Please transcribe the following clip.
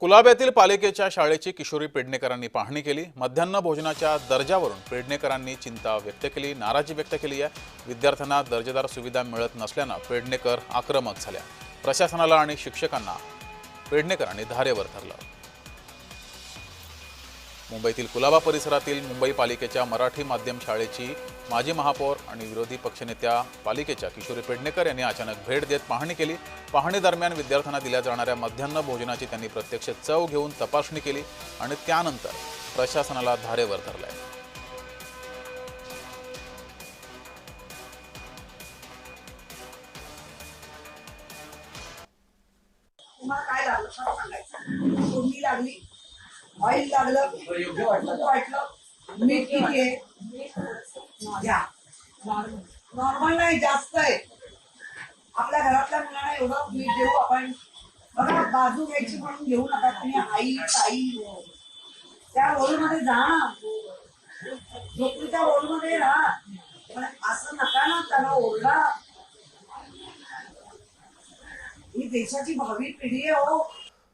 कुलाब्यातील पालिकेच्या शाळेची किशोरी पेडणेकरांनी पाहणी केली। मध्यान्ह भोजनाच्या दर्जावरून पेडणेकरांनी चिंता व्यक्त केली, नाराजी व्यक्त केली आहे। विद्यार्थ्यांना दर्जेदार सुविधा मिळत नसल्याने पेडणेकर आक्रमक झाल्या। प्रशासनाला आणि शिक्षकांना पेडणेकरांनी धारेवर धरलं। मुंबईतील कुलाबा परिसरातील मुंबई पालिकेच्या मराठी माध्यम शाळेची माजी महापौर आणि विरोधी पक्षनेत्या पालिकेच्या किशोरी पेडणेकर यांनी अचानक भेट देत पाहणी केली। पाहणी दरम्यान विद्यार्थ्यांना दिल्या जाणाऱ्या मध्यान्ह भोजनाची त्यांनी प्रत्यक्ष चव घेऊन तपासणी केली आणि त्यानंतर प्रशासनाला धारेवर धरलंय। तुम्हाला काय लागलं सांगायचं? फोडणी लागली, ऑइल लागलं, योग्य वाटलं, मीठ किती आहे घ्या। नॉर्मल नाही, जास्त आहे। आपल्या घरातल्या मुलांना एवढं मीठ देऊ आपण, बघा बाजू घ्यायची म्हणून घेऊ नका तुम्ही। आई ताई त्या रोलमध्ये जा ना, झोपडीच्या रोलमध्ये राहा, पण असं नका ना त्याला ओरडा। ही देशाची भावी पिढी आहे हो।